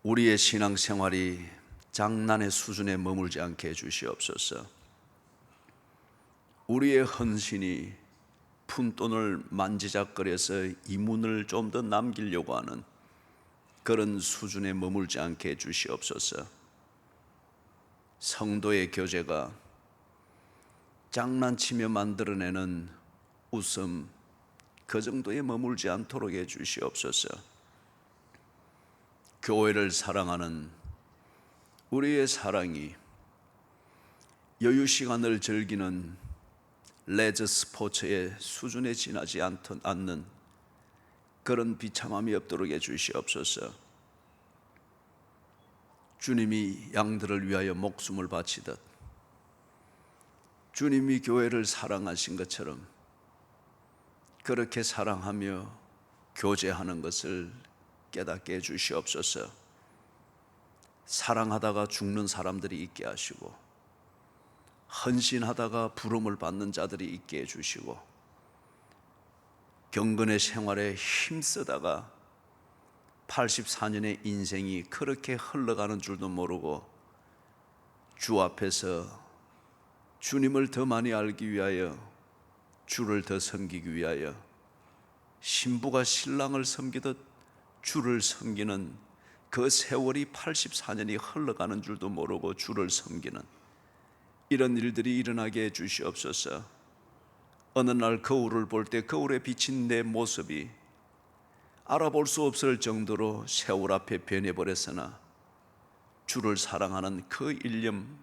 우리의 신앙생활이 장난의 수준에 머물지 않게 해주시옵소서. 우리의 헌신이 푼돈을 만지작거려서 이문을 좀 더 남기려고 하는 그런 수준에 머물지 않게 해주시옵소서. 성도의 교제가 장난치며 만들어내는 웃음, 그 정도에 머물지 않도록 해주시옵소서. 교회를 사랑하는 우리의 사랑이 여유 시간을 즐기는 레저 스포츠의 수준에 지나지 않는 그런 비참함이 없도록 해주시옵소서. 주님이 양들을 위하여 목숨을 바치듯 주님이 교회를 사랑하신 것처럼 그렇게 사랑하며 교제하는 것을 깨닫게 해주시옵소서. 사랑하다가 죽는 사람들이 있게 하시고 헌신하다가 부름을 받는 자들이 있게 해주시고 경건의 생활에 힘쓰다가 84년의 인생이 그렇게 흘러가는 줄도 모르고 주 앞에서 주님을 더 많이 알기 위하여, 주를 더 섬기기 위하여 신부가 신랑을 섬기듯 주를 섬기는 그 세월이 84년이 흘러가는 줄도 모르고 주를 섬기는 이런 일들이 일어나게 해주시옵소서. 어느 날 거울을 볼 때 거울에 비친 내 모습이 알아볼 수 없을 정도로 세월 앞에 변해버렸으나 주를 사랑하는 그 일념,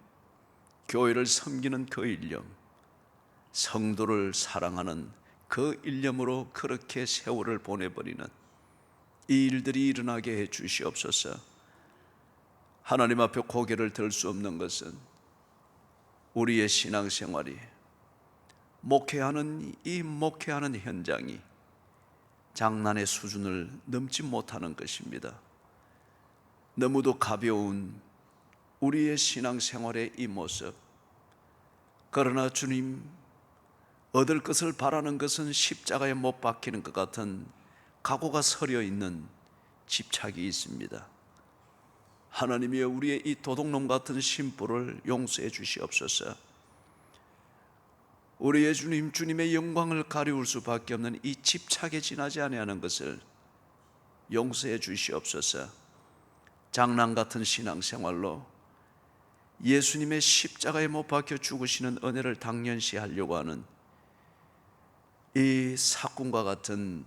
교회를 섬기는 그 일념, 성도를 사랑하는 그 일념으로 그렇게 세월을 보내버리는 이 일들이 일어나게 해 주시옵소서. 하나님 앞에 고개를 들 수 없는 것은 우리의 신앙생활이 목회하는 현장이 장난의 수준을 넘지 못하는 것입니다. 너무도 가벼운 우리의 신앙생활의 이 모습, 그러나 주님 얻을 것을 바라는 것은 십자가에 못 박히는 것 같은 각오가 서려 있는 집착이 있습니다. 하나님이여, 우리의 이 도둑놈 같은 심보를 용서해 주시옵소서. 우리의 주님, 주님의 영광을 가리울 수밖에 없는 이 집착에 지나지 아니하는 것을 용서해 주시옵소서. 장난 같은 신앙생활로 예수님의 십자가에 못 박혀 죽으시는 은혜를 당연시하려고 하는 이 사꾼과 같은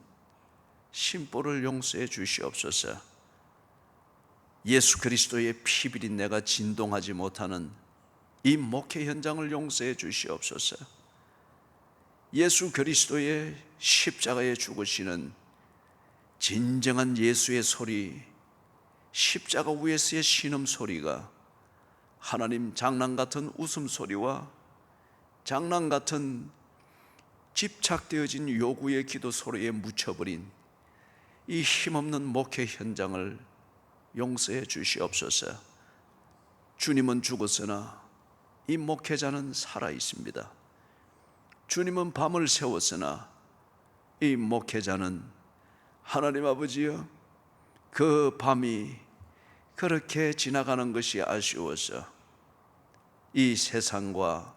심보를 용서해 주시옵소서. 예수 그리스도의 피비린 내가 진동하지 못하는 이 목회 현장을 용서해 주시옵소서. 예수 그리스도의 십자가에 죽으시는 진정한 예수의 소리, 십자가 위에서의 신음소리가 하나님 장난 같은 웃음소리와 장난 같은 집착되어진 요구의 기도 소리에 묻혀버린 이 힘없는 목회 현장을 용서해 주시옵소서. 주님은 죽었으나 이 목회자는 살아 있습니다. 주님은 밤을 새웠으나 이 목회자는 하나님 아버지여, 그 밤이 그렇게 지나가는 것이 아쉬워서 이 세상과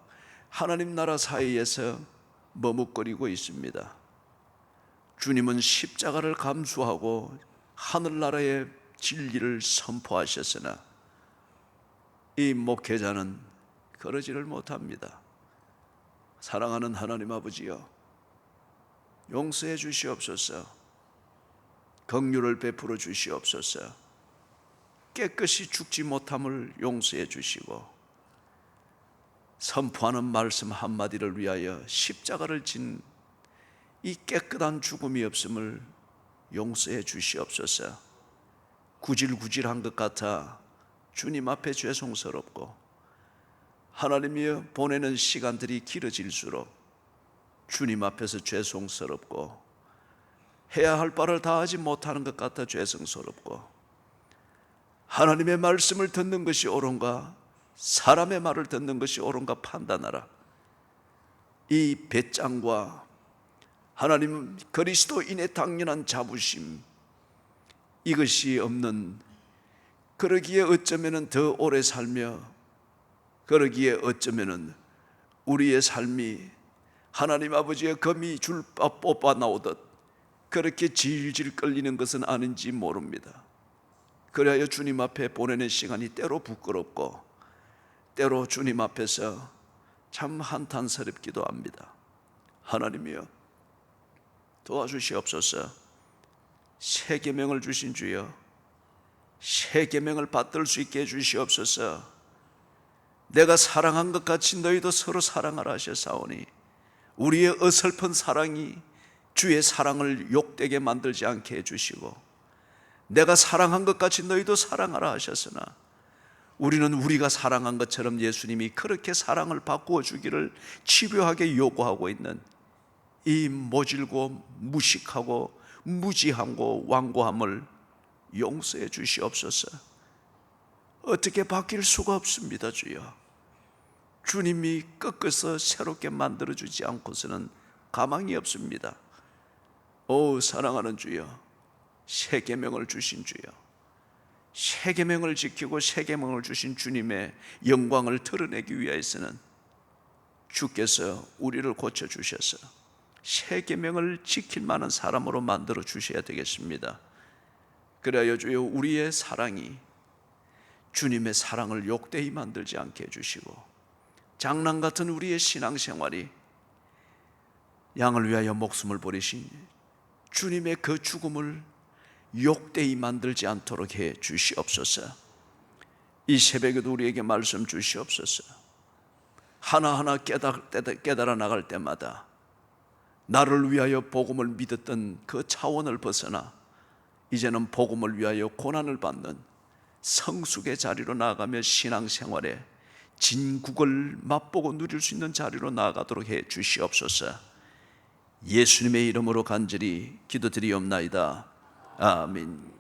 하나님 나라 사이에서 머뭇거리고 있습니다. 주님은 십자가를 감수하고 하늘나라의 진리를 선포하셨으나 이 목회자는 그러지를 못합니다. 사랑하는 하나님 아버지여, 용서해 주시옵소서. 긍휼을 베풀어 주시옵소서. 깨끗이 죽지 못함을 용서해 주시고 선포하는 말씀 한마디를 위하여 십자가를 진 이 깨끗한 죽음이 없음을 용서해 주시옵소서. 구질구질한 것 같아 주님 앞에 죄송스럽고 하나님이여, 보내는 시간들이 길어질수록 주님 앞에서 죄송스럽고 해야 할 바를 다 하지 못하는 것 같아 죄송스럽고 하나님의 말씀을 듣는 것이 옳은가 사람의 말을 듣는 것이 옳은가 판단하라. 이 배짱과 하나님 그리스도인의 당연한 자부심, 이것이 없는 그러기에 어쩌면은 더 오래 살며, 그러기에 어쩌면은 우리의 삶이 하나님 아버지의 거미 줄 뽑아 나오듯 그렇게 질질 끌리는 것은 아닌지 모릅니다. 그래야 주님 앞에 보내는 시간이 때로 부끄럽고 때로 주님 앞에서 참 한탄스럽기도 합니다. 하나님이여 도와주시옵소서. 새 계명을 주신 주여, 새 계명을 받들 수 있게 해주시옵소서. 내가 사랑한 것 같이 너희도 서로 사랑하라 하셨사오니 우리의 어설픈 사랑이 주의 사랑을 욕되게 만들지 않게 해주시고, 내가 사랑한 것 같이 너희도 사랑하라 하셨으나 우리는 우리가 사랑한 것처럼 예수님이 그렇게 사랑을 바꾸어 주기를 집요하게 요구하고 있는 이 모질고 무식하고 무지하고 완고함을 용서해 주시옵소서. 어떻게 바뀔 수가 없습니다. 주여, 주님이 꺾어서 새롭게 만들어주지 않고서는 가망이 없습니다. 오 사랑하는 주여, 새 계명을 주신 주여, 새 계명을 지키고 새 계명을 주신 주님의 영광을 드러내기 위해서는 주께서 우리를 고쳐주셔서 새 계명을 지킬 만한 사람으로 만들어 주셔야 되겠습니다. 그래야 주여 우리의 사랑이 주님의 사랑을 욕되이 만들지 않게 해주시고, 장난 같은 우리의 신앙생활이 양을 위하여 목숨을 버리신 주님의 그 죽음을 욕되이 만들지 않도록 해 주시옵소서. 이 새벽에도 우리에게 말씀 주시옵소서. 하나하나 깨달아 나갈 때마다 나를 위하여 복음을 믿었던 그 차원을 벗어나 이제는 복음을 위하여 고난을 받는 성숙의 자리로 나아가며 신앙생활에 진국을 맛보고 누릴 수 있는 자리로 나아가도록 해 주시옵소서. 예수님의 이름으로 간절히 기도드리옵나이다. 아멘.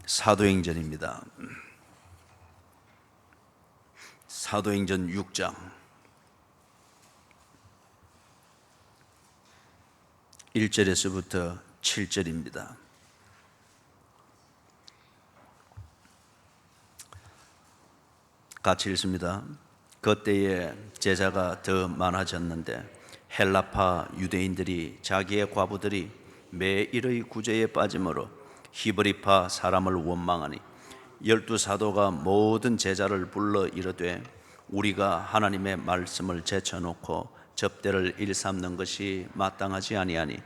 사도행전입니다. 사도행전 6장 1절에서부터 7절입니다. 같이 읽습니다. 그때에 제자가 더 많아졌는데 헬라파 유대인들이 자기의 과부들이 매일의 구제에 빠짐으로 히브리파 사람을 원망하니 12사도가 모든 제자를 불러 이르되 우리가 하나님의 말씀을 제쳐놓고 접대를 일삼는 것이 마땅하지 아니하니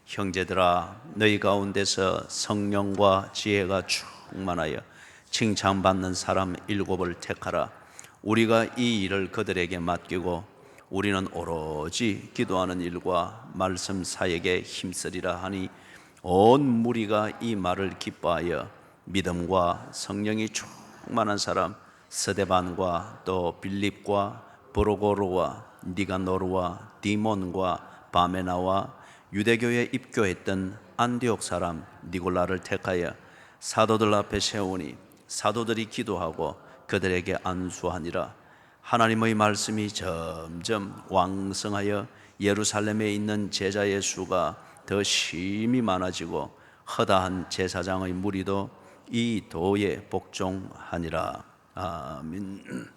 형제들아 너희 가운데서 성령과 지혜가 충만하여 칭찬받는 사람 7을 택하라. 우리가 이 일을 그들에게 맡기고 우리는 오로지 기도하는 일과 말씀 사역에 힘쓰리라 하니 온 무리가 이 말을 기뻐하여 믿음과 성령이 충만한 사람 스데반과 또 빌립과 브로고르와 니가노르와 디몬과 바메나와 유대교에 입교했던 안디옥 사람 니골라를 택하여 사도들 앞에 세우니 사도들이 기도하고 그들에게 안수하니라. 하나님의 말씀이 점점 왕성하여 예루살렘에 있는 제자의 수가 더 심히 많아지고 허다한 제사장의 무리도 이 도에 복종하니라. 아멘.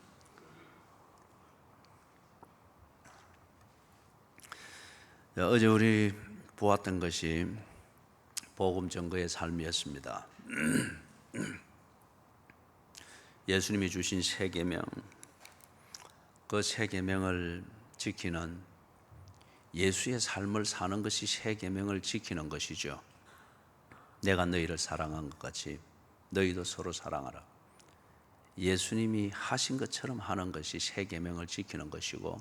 어제 우리 보았던 것이 복음 전거의 삶이었습니다. 예수님이 주신 새 계명, 그 새 계명을 지키는, 예수의 삶을 사는 것이 새 계명을 지키는 것이죠. 내가 너희를 사랑한 것 같이 너희도 서로 사랑하라. 예수님이 하신 것처럼 하는 것이 새 계명을 지키는 것이고,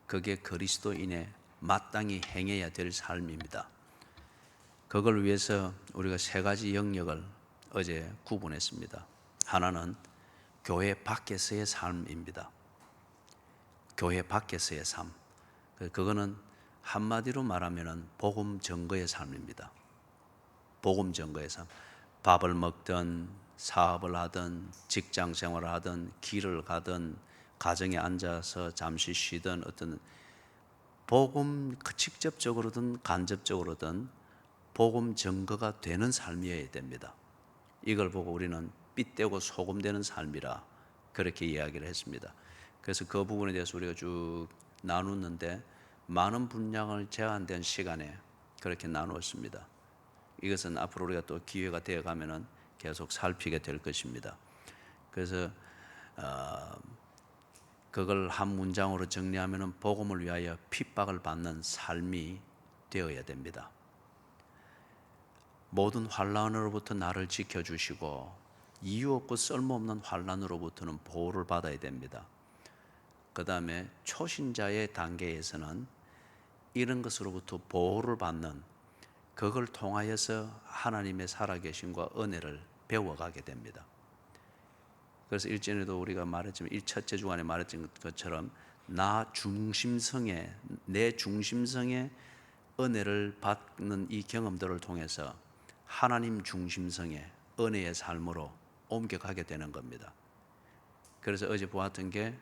그게 그리스도인의 마땅히 행해야 될 삶입니다. 그걸 위해서 우리가 세 가지 영역을 어제 구분했습니다. 하나는 교회 밖에서의 삶입니다. 교회 밖에서의 삶. 그거는 한마디로 말하면 복음 전거의 삶입니다. 복음 전거의 삶. 밥을 먹든 사업을 하든 직장 생활을 하든 길을 가든 가정에 앉아서 잠시 쉬든 어떤 복음 직접적으로든 간접적으로든 복음 증거가 되는 삶이어야 됩니다. 이걸 보고 우리는 빗대고 소금되는 삶이라 그렇게 이야기를 했습니다. 그래서 그 부분에 대해서 우리가 쭉 나눴는데 많은 분량을 제한된 시간에 그렇게 나누었습니다. 이것은 앞으로 우리가 또 기회가 되어 가면은 계속 살피게 될 것입니다. 그래서 그걸 한 문장으로 정리하면은 복음을 위하여 핍박을 받는 삶이 되어야 됩니다. 모든 환난으로부터 나를 지켜주시고 이유 없고 쓸모없는 환난으로부터는 보호를 받아야 됩니다. 그 다음에 초신자의 단계에서는 이런 것으로부터 보호를 받는, 그걸 통하여서 하나님의 살아계심과 은혜를 배워가게 됩니다. 그래서 일전에도 우리가 말했지만 첫째 주간에 말했던 것처럼 내 중심성의 은혜를 받는 이 경험들을 통해서 하나님 중심성의 은혜의 삶으로 옮겨가게 되는 겁니다. 그래서 어제 보았던 게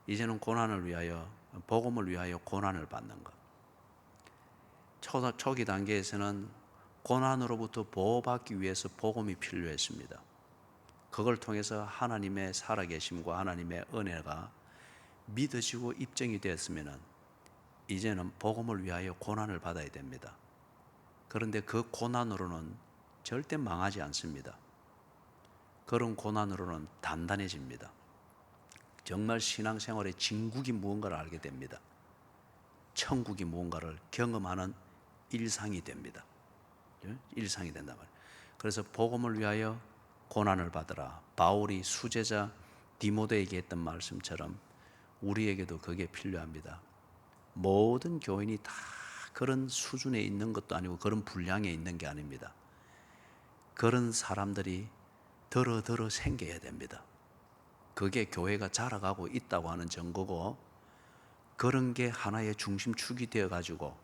이제는 고난을 위하여, 복음을 위하여 고난을 받는 것. 초기 단계에서는 고난으로부터 보호받기 위해서 복음이 필요했습니다. 그걸 통해서 하나님의 살아계심과 하나님의 은혜가 믿어지고 입증이 되었으면 이제는 복음을 위하여 고난을 받아야 됩니다. 그런데 그 고난으로는 절대 망하지 않습니다. 그런 고난으로는 단단해집니다. 정말 신앙생활의 진국이 무언가를 알게 됩니다. 천국이 무언가를 경험하는 일상이 됩니다. 일상이 된단 말이에요. 그래서 복음을 위하여 고난을 받으라. 바울이 수제자 디모데에게 했던 말씀처럼 우리에게도 그게 필요합니다. 모든 교인이 다 그런 수준에 있는 것도 아니고 그런 분량에 있는 게 아닙니다. 그런 사람들이 더러 생겨야 됩니다. 그게 교회가 자라가고 있다고 하는 증거고, 그런 게 하나의 중심축이 되어가지고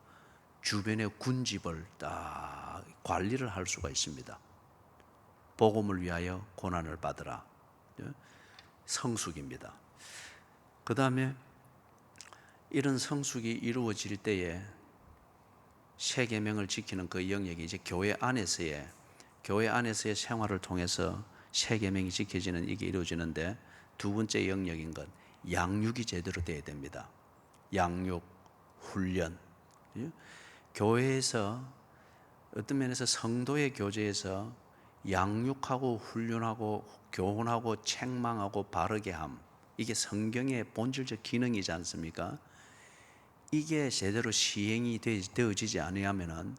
주변의 군집을 딱 관리를 할 수가 있습니다. 복음을 위하여 고난을 받으라. 성숙입니다. 그 다음에 이런 성숙이 이루어질 때에 세 계명을 지키는 그 영역이 이제 교회 안에서의 생활을 통해서 세 계명이 지켜지는, 이게 이루어지는데, 두 번째 영역인 건 양육이 제대로 돼야 됩니다. 양육, 훈련. 교회에서 어떤 면에서 성도의 교제에서 양육하고 훈련하고 교훈하고 책망하고 바르게 함, 이게 성경의 본질적 기능이지 않습니까? 이게 제대로 시행이 되어지지 않으면은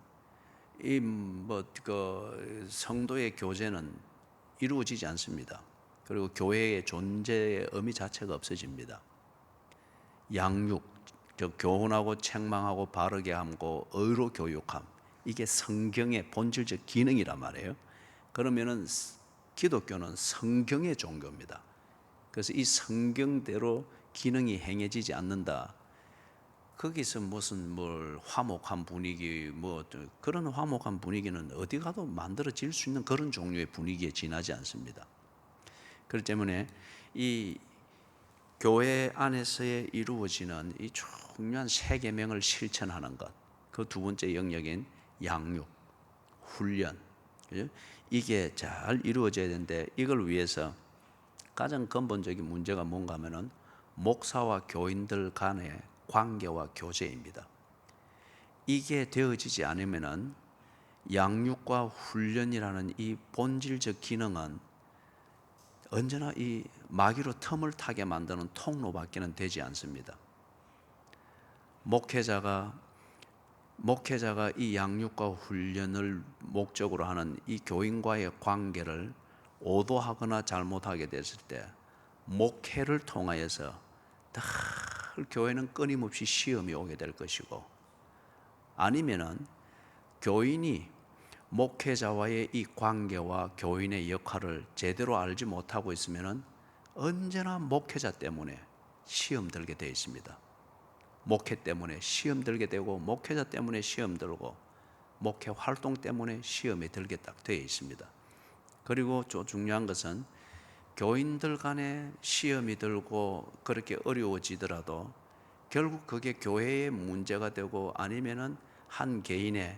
성도의 교제는 이루어지지 않습니다. 그리고 교회의 존재의 의미 자체가 없어집니다. 양육, 즉 교훈하고 책망하고 바르게 함고 의로 교육함, 이게 성경의 본질적 기능이란 말이에요. 그러면은 기독교는 성경의 종교입니다. 그래서 이 성경대로 기능이 행해지지 않는다. 거기서 무슨 화목한 분위기, 그런 화목한 분위기는 어디 가도 만들어질 수 있는 그런 종류의 분위기에 지나지 않습니다. 그렇기 때문에 이 교회 안에서의 이루어지는 이 중요한 세 계명을 실천하는 것, 그 두 번째 영역인 양육, 훈련, 그죠? 이게 잘 이루어져야 되는데, 이걸 위해서 가장 근본적인 문제가 뭔가 하면은 목사와 교인들 간의 관계와 교제입니다. 이게 되어지지 않으면은 양육과 훈련이라는 이 본질적 기능은 언제나 이 마귀로 틈을 타게 만드는 통로밖에는 되지 않습니다. 목회자가 이 양육과 훈련을 목적으로 하는 이 교인과의 관계를 오도하거나 잘못하게 됐을 때 목회를 통하여서 늘 교회는 끊임없이 시험이 오게 될 것이고, 아니면은 교인이 목회자와의 이 관계와 교인의 역할을 제대로 알지 못하고 있으면은 언제나 목회자 때문에 시험 들게 되어 있습니다. 목회 때문에 시험 들게 되고, 목회자 때문에 시험 들고, 목회 활동 때문에 시험에 들게 딱 되어 있습니다. 그리고 또 중요한 것은 교인들 간에 시험이 들고 그렇게 어려워지더라도 결국 그게 교회의 문제가 되고 아니면은 한 개인의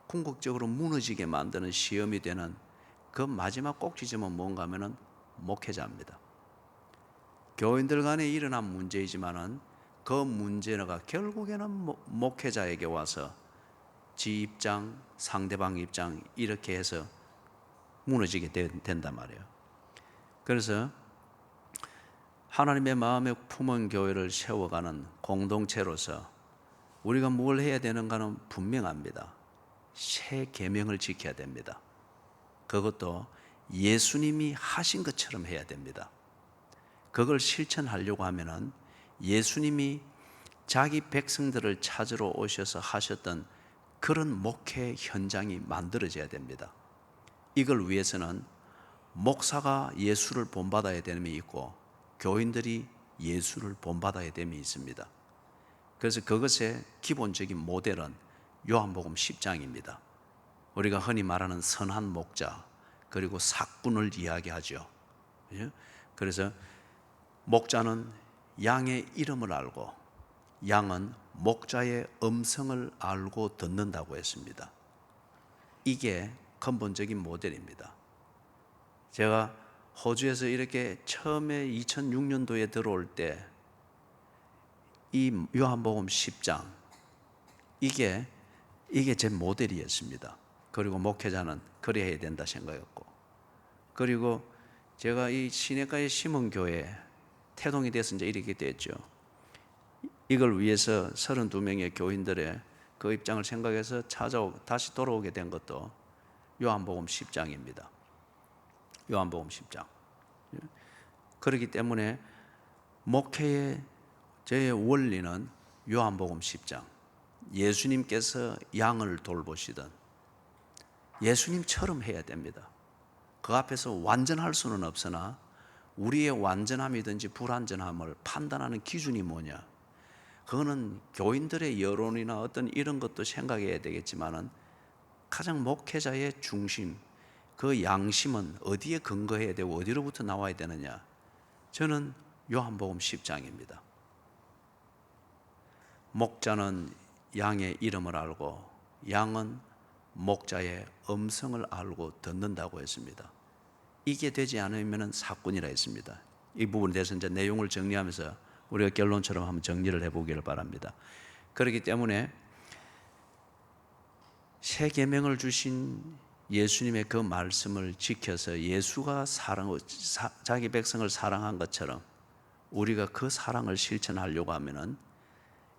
궁극적으로 무너지게 만드는 시험이 되는 그 마지막 꼭지점은 뭔가 하면은 목회자입니다. 교인들 간에 일어난 문제이지만은 그 문제가 결국에는 목회자에게 와서 지 입장, 상대방 입장 이렇게 해서 무너지게 된단 말이에요. 그래서 하나님의 마음에 품은 교회를 세워가는 공동체로서 우리가 뭘 해야 되는가는 분명합니다. 새 계명을 지켜야 됩니다. 그것도 예수님이 하신 것처럼 해야 됩니다. 그걸 실천하려고 하면은 예수님이 자기 백성들을 찾으러 오셔서 하셨던 그런 목회 현장이 만들어져야 됩니다. 이걸 위해서는 목사가 예수를 본받아야 됨이 있고 교인들이 예수를 본받아야 됨이 있습니다. 그래서 그것의 기본적인 모델은 요한복음 10장입니다. 우리가 흔히 말하는 선한 목자 그리고 삭군을 이야기하죠. 그래서 목자는 양의 이름을 알고 양은 목자의 음성을 알고 듣는다고 했습니다. 이게 근본적인 모델입니다. 제가 호주에서 이렇게 처음에 2006년도에 들어올 때 이 요한복음 10장 이게 제 모델이었습니다. 그리고 목회자는 그래야 된다 생각했고, 그리고 제가 이 시내가에 심은 교회 태동이 돼서 이제 이렇게 됐죠. 이걸 위해서 32명의 교인들의 그 입장을 생각해서 다시 돌아오게 된 것도 요한복음 10장입니다. 요한복음 10장. 그렇기 때문에 목회의 제 원리는 요한복음 10장. 예수님께서 양을 돌보시던 예수님처럼 해야 됩니다. 그 앞에서 완전할 수는 없으나 우리의 완전함이든지 불완전함을 판단하는 기준이 뭐냐? 그거는 교인들의 여론이나 어떤 이런 것도 생각해야 되겠지만은 가장 목회자의 중심, 그 양심은 어디에 근거해야 되고 어디로부터 나와야 되느냐? 저는 요한복음 10장입니다. 목자는 양의 이름을 알고 양은 목자의 음성을 알고 듣는다고 했습니다. 이게 되지 않으면 사꾼이라 했습니다. 이 부분에 대해서 이제 내용을 정리하면서 우리가 결론처럼 한번 정리를 해보기를 바랍니다. 그렇기 때문에 새 계명을 주신 예수님의 그 말씀을 지켜서 예수가 자기 백성을 사랑한 것처럼 우리가 그 사랑을 실천하려고 하면은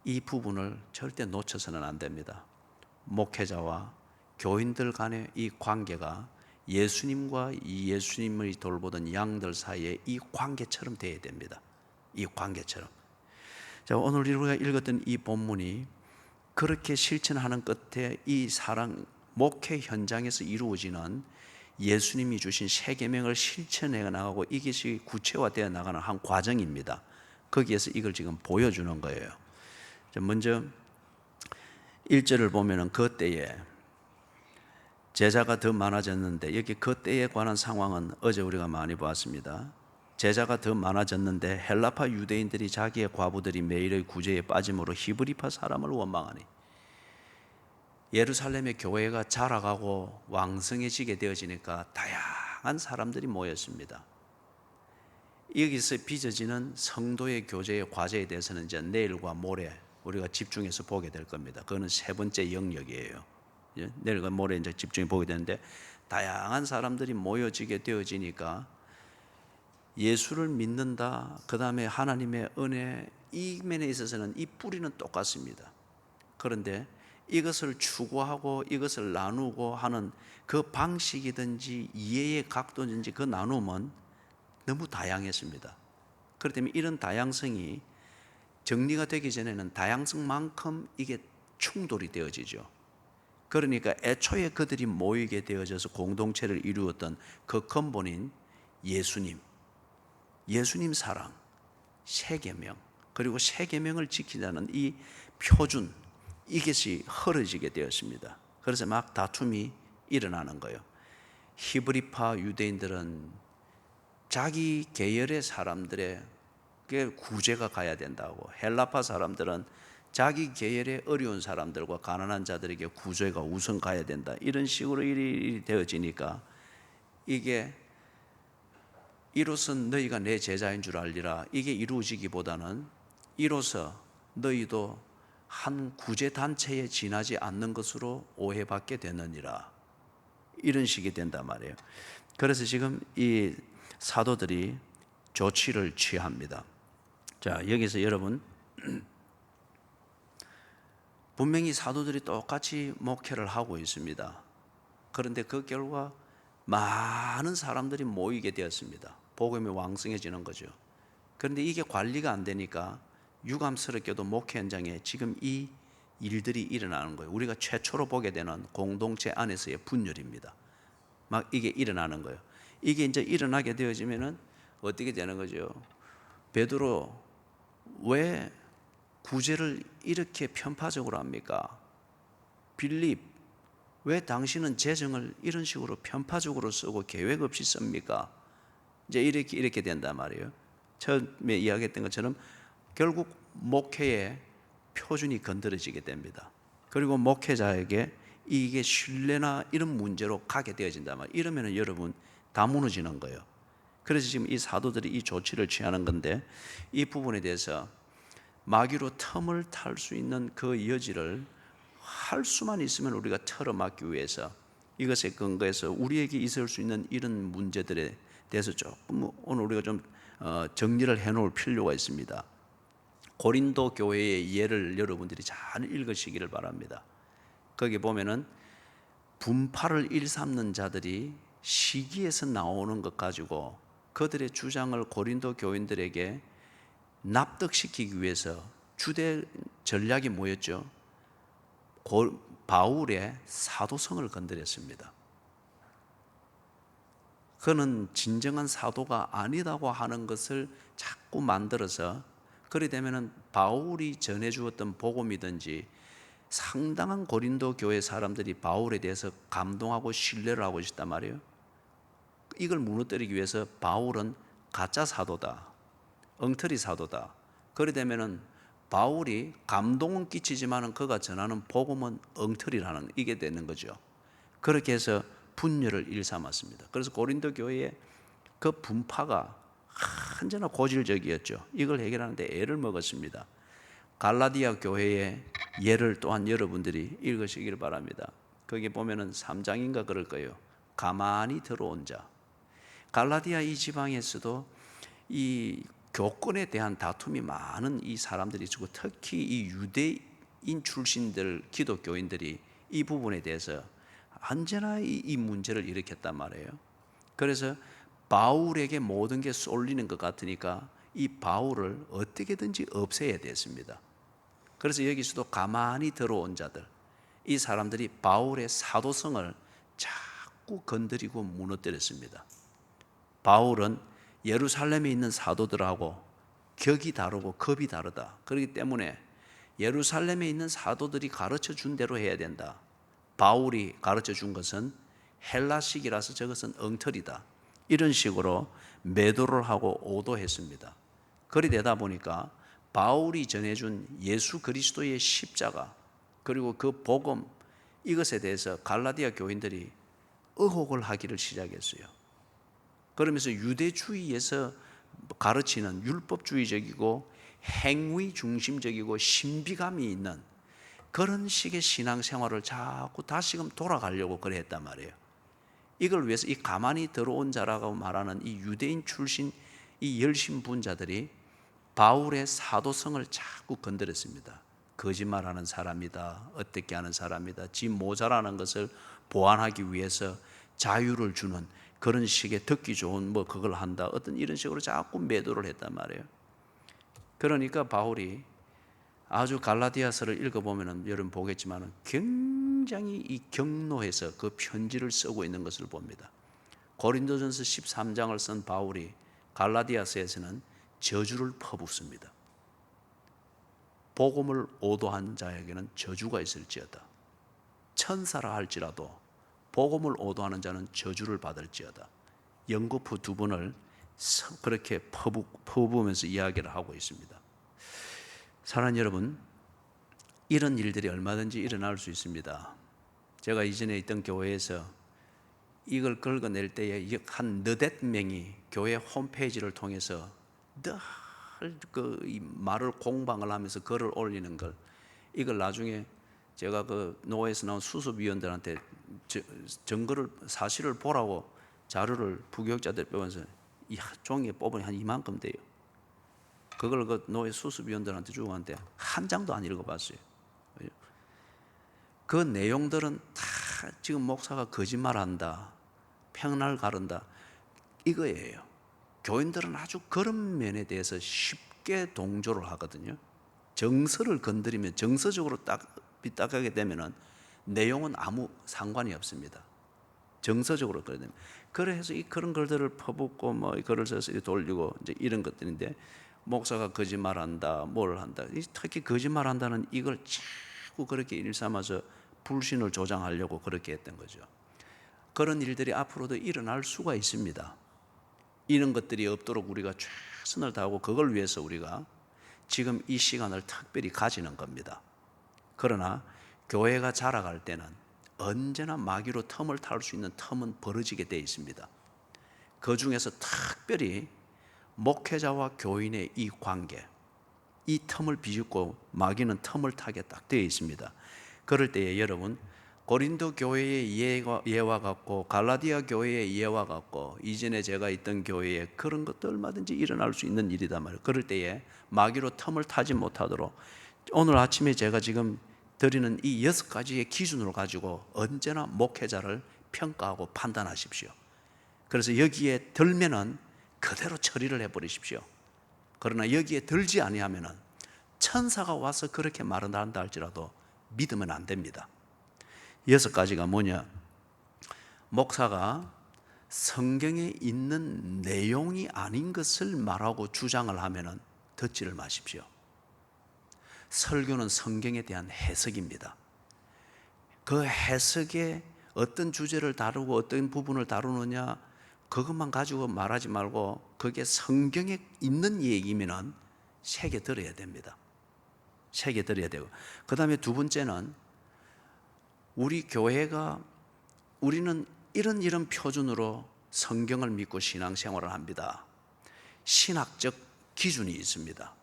이 부분을 절대 놓쳐서는 안 됩니다. 목회자와 교인들 간의 이 관계가 예수님과 이 예수님을 돌보던 양들 사이의 이 관계처럼 되어야 됩니다. 이 관계처럼. 자, 오늘 우리가 읽었던 이 본문이 그렇게 실천하는 끝에 이 사랑 목회 현장에서 이루어지는 예수님이 주신 새 계명을 실천해 나가고 이것이 구체화되어 나가는 한 과정입니다. 거기에서 이걸 지금 보여주는 거예요. 먼저 1절을 보면은 그 때에 제자가 더 많아졌는데, 여기 그 때에 관한 상황은 어제 우리가 많이 보았습니다. 제자가 더 많아졌는데 헬라파 유대인들이 자기의 과부들이 매일의 구제에 빠짐으로 히브리파 사람을 원망하니, 예루살렘의 교회가 자라가고 왕성해지게 되어지니까 다양한 사람들이 모였습니다. 여기서 빚어지는 성도의 교제의 과제에 대해서는 이제 내일과 모레 우리가 집중해서 보게 될 겁니다. 그거는 세 번째 영역이에요. 내일과 모레 이제 집중해 보게 되는데, 다양한 사람들이 모여지게 되어지니까 예수를 믿는다, 그 다음에 하나님의 은혜, 이 면에 있어서는 이 뿌리는 똑같습니다. 그런데 이것을 추구하고 이것을 나누고 하는 그 방식이든지 이해의 각도든지 그 나눔은 너무 다양했습니다. 그렇기 때문에 이런 다양성이 정리가 되기 전에는 다양성만큼 이게 충돌이 되어지죠. 그러니까 애초에 그들이 모이게 되어져서 공동체를 이루었던 그 근본인 예수님 사랑, 새 계명, 그리고 새 계명을 지키자는 이 표준, 이것이 흐려지게 되었습니다. 그래서 막 다툼이 일어나는 거예요. 히브리파 유대인들은 자기 계열의 사람들의 구제가 가야 된다고. 헬라파 사람들은 자기 계열의 어려운 사람들과 가난한 자들에게 구제가 우선 가야 된다. 이런 식으로 일이 되어지니까 이게 이로써 너희가 내 제자인 줄 알리라. 이게 이루어지기보다는 이로써 너희도 한 구제 단체에 지나지 않는 것으로 오해받게 되느니라. 이런 식이 된단 말이에요. 그래서 지금 이 사도들이 조치를 취합니다. 자, 여기서 여러분 분명히 사도들이 똑같이 목회를 하고 있습니다. 그런데 그 결과 많은 사람들이 모이게 되었습니다. 복음이 왕성해지는 거죠. 그런데 이게 관리가 안 되니까 유감스럽게도 목회 현장에 지금 이 일들이 일어나는 거예요. 우리가 최초로 보게 되는 공동체 안에서의 분열입니다. 막 이게 일어나는 거예요. 이게 이제 일어나게 되어지면은 어떻게 되는 거죠? 베드로, 왜 구제를 이렇게 편파적으로 합니까? 빌립, 왜 당신은 재정을 이런 식으로 편파적으로 쓰고 계획 없이 씁니까? 이제 이렇게 된단 말이에요. 처음에 이야기했던 것처럼 결국 목회의 표준이 건드려지게 됩니다. 그리고 목회자에게 이게 신뢰나 이런 문제로 가게 되어진단 말이에요. 이러면 여러분 다 무너지는 거예요. 그래서 지금 이 사도들이 이 조치를 취하는 건데, 이 부분에 대해서 마귀로 틈을 탈 수 있는 그 여지를 할 수만 있으면 우리가 털어막기 위해서 이것에 근거해서 우리에게 있을 수 있는 이런 문제들에 대해서 조금 오늘 우리가 좀 정리를 해놓을 필요가 있습니다. 고린도 교회의 예를 여러분들이 잘 읽으시기를 바랍니다. 거기 보면은 분파를 일삼는 자들이 시기에서 나오는 것 가지고 그들의 주장을 고린도 교인들에게 납득시키기 위해서 주된 전략이 뭐였죠? 바울의 사도성을 건드렸습니다. 그는 진정한 사도가 아니라고 하는 것을 자꾸 만들어서, 그래 되면은 바울이 전해주었던 복음이든지 상당한 고린도 교회 사람들이 바울에 대해서 감동하고 신뢰를 하고 있단 말이에요. 이걸 무너뜨리기 위해서 바울은 가짜 사도다, 엉터리 사도다. 그래 되면은 바울이 감동은 끼치지만은 그가 전하는 복음은 엉터리라는 이게 되는 거죠. 그렇게 해서 분열을 일삼았습니다. 그래서 고린도 교회의 그 분파가 언제나 고질적이었죠. 이걸 해결하는데 애를 먹었습니다. 갈라디아 교회의 예를 또한 여러분들이 읽으시기를 바랍니다. 거기 보면은 3장인가 그럴 거예요. 가만히 들어온 자. 갈라디아 이 지방에서도 이 교권에 대한 다툼이 많은 이 사람들이 있고, 특히 이 유대인 출신들 기독교인들이 이 부분에 대해서 언제나 이 문제를 일으켰단 말이에요. 그래서 바울에게 모든 게 쏠리는 것 같으니까 이 바울을 어떻게든지 없애야 됐습니다. 그래서 여기서도 가만히 들어온 자들, 이 사람들이 바울의 사도성을 자꾸 건드리고 무너뜨렸습니다. 바울은 예루살렘에 있는 사도들하고 격이 다르고 급이 다르다. 그렇기 때문에 예루살렘에 있는 사도들이 가르쳐 준 대로 해야 된다. 바울이 가르쳐 준 것은 헬라식이라서 저것은 엉터리다. 이런 식으로 매도를 하고 오도했습니다. 그리 되다 보니까 바울이 전해준 예수 그리스도의 십자가, 그리고 그 복음, 이것에 대해서 갈라디아 교인들이 의혹을 하기를 시작했어요. 그러면서 유대주의에서 가르치는 율법주의적이고 행위 중심적이고 신비감이 있는 그런 식의 신앙생활을 자꾸 다시금 돌아가려고 그래 했단 말이에요. 이걸 위해서 이 가만히 들어온 자라고 말하는 이 유대인 출신 이 열심분자들이 바울의 사도성을 자꾸 건드렸습니다. 거짓말하는 사람이다, 어떻게 하는 사람이다, 지 모자라는 것을 보완하기 위해서 자유를 주는 그런 식의 듣기 좋은 뭐 그걸 한다, 어떤 이런 식으로 자꾸 매도를 했단 말이에요. 그러니까 바울이 아주 갈라디아서를 읽어보면 여러분 보겠지만 굉장히 이 경노해서 그 편지를 쓰고 있는 것을 봅니다. 고린도전서 13장을 쓴 바울이 갈라디아서에서는 저주를 퍼붓습니다. 복음을 오도한 자에게는 저주가 있을지어다. 천사라 할지라도 복음을 오도하는 자는 저주를 받을지어다. 연거푸 두 분을 그렇게 퍼부으면서 이야기를 하고 있습니다. 사랑하는 여러분, 이런 일들이 얼마든지 일어날 수 있습니다. 제가 이전에 있던 교회에서 이걸 긁어낼 때에 한 너댓 명이 교회 홈페이지를 통해서 늘 이 말을 공방을 하면서 글을 올리는 걸, 이걸 나중에 제가 그 노회에서 나온 수습위원들한테 증거를 사실을 보라고 자료를 부교육자들 빼면서 이 종이에 뽑으니 한 이만큼 돼요. 그걸 그 노회 수습위원들한테 주고 한테 한 장도 안 읽어봤어요. 그 내용들은 다 지금 목사가 거짓말한다, 평날 가른다, 이거예요. 교인들은 아주 그런 면에 대해서 쉽게 동조를 하거든요. 정서를 건드리면, 정서적으로 삐딱하게 되면은 내용은 아무 상관이 없습니다. 정서적으로 그래야 됩니다. 그래서 그런 글들을 퍼붓고 뭐 글을 써서 돌리고 이제 이런 것들인데, 목사가 거짓말한다, 뭘 한다, 특히 거짓말한다는 이걸 자꾸 그렇게 일삼아서 불신을 조장하려고 그렇게 했던 거죠. 그런 일들이 앞으로도 일어날 수가 있습니다. 이런 것들이 없도록 우리가 최선을 다하고 그걸 위해서 우리가 지금 이 시간을 특별히 가지는 겁니다. 그러나 교회가 자라갈 때는 언제나 마귀로 틈을 탈 수 있는 틈은 벌어지게 되어 있습니다. 그 중에서 특별히 목회자와 교인의 이 관계, 이 틈을 비집고 마귀는 틈을 타게 딱 되어 있습니다. 그럴 때에 여러분, 고린도 교회의 예와 같고 갈라디아 교회의 예와 같고 이전에 제가 있던 교회에 그런 것도 얼마든지 일어날 수 있는 일이단 말이에요. 그럴 때에 마귀로 틈을 타지 못하도록 오늘 아침에 제가 지금 드리는 이 6가지의 기준을 가지고 언제나 목회자를 평가하고 판단하십시오. 그래서 여기에 들면은 그대로 처리를 해버리십시오. 그러나 여기에 들지 아니하면은 천사가 와서 그렇게 말을 한다 할지라도 믿으면 안 됩니다. 6가지가 뭐냐? 목사가 성경에 있는 내용이 아닌 것을 말하고 주장을 하면은 듣지를 마십시오. 설교는 성경에 대한 해석입니다. 그 해석에 어떤 주제를 다루고 어떤 부분을 다루느냐, 그것만 가지고 말하지 말고 그게 성경에 있는 얘기면은 새겨 들어야 됩니다. 새겨 들어야 되고, 그 다음에 두 번째는 우리 교회가, 우리는 이런 표준으로 성경을 믿고 신앙생활을 합니다. 신학적 기준이 있습니다.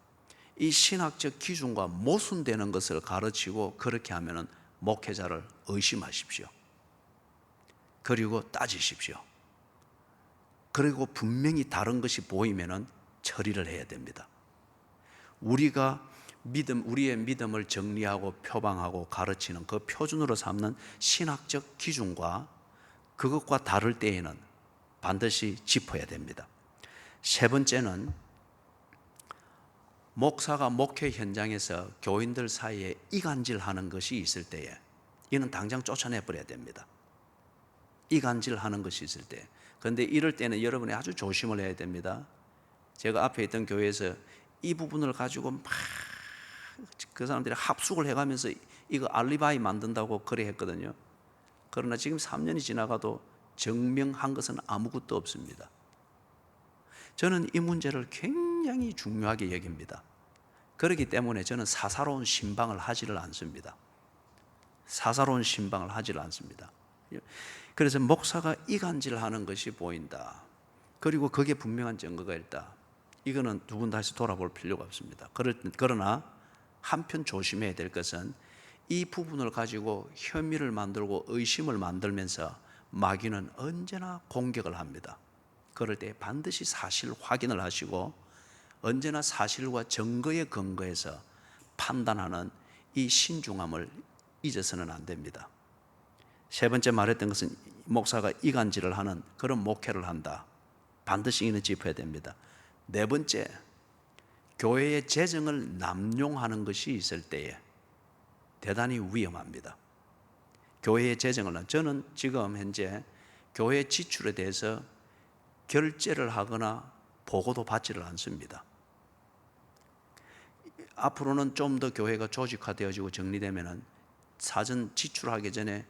이 신학적 기준과 모순되는 것을 가르치고 그렇게 하면은 목회자를 의심하십시오. 그리고 따지십시오. 그리고 분명히 다른 것이 보이면은 처리를 해야 됩니다. 우리의 믿음을 정리하고 표방하고 가르치는 그 표준으로 삼는 신학적 기준과 그것과 다를 때에는 반드시 짚어야 됩니다. 세 번째는 목사가 목회 현장에서 교인들 사이에 이간질하는 것이 있을 때에 이는 당장 쫓아내버려야 됩니다. 이간질하는 것이 있을 때. 그런데 이럴 때는 여러분이 아주 조심을 해야 됩니다. 제가 앞에 있던 교회에서 이 부분을 가지고 막 그 사람들이 합숙을 해가면서 이거 알리바이 만든다고 그래 했거든요. 그러나 지금 3년이 지나가도 증명한 것은 아무것도 없습니다. 저는 이 문제를 굉장히 중요하게 여깁니다. 그렇기 때문에 저는 사사로운 신방을 하지를 않습니다. 사사로운 신방을 하지를 않습니다. 그래서 목사가 이간질하는 것이 보인다, 그리고 그게 분명한 증거가 있다, 이거는 두 분 다시 돌아볼 필요가 없습니다. 그러나 한편 조심해야 될 것은 이 부분을 가지고 혐의를 만들고 의심을 만들면서 마귀는 언제나 공격을 합니다. 그럴 때 반드시 사실 확인을 하시고 언제나 사실과 증거에 근거해서 판단하는 이 신중함을 잊어서는 안 됩니다. 세 번째 말했던 것은 목사가 이간질을 하는 그런 목회를 한다, 반드시 이는 짚어야 됩니다. 네 번째, 교회의 재정을 남용하는 것이 있을 때에 대단히 위험합니다. 교회의 재정을, 저는 지금 현재 교회 지출에 대해서 결제를 하거나 보고도 받지를 않습니다. 앞으로는 좀 더 교회가 조직화되어지고 정리되면은 사전 지출하기 전에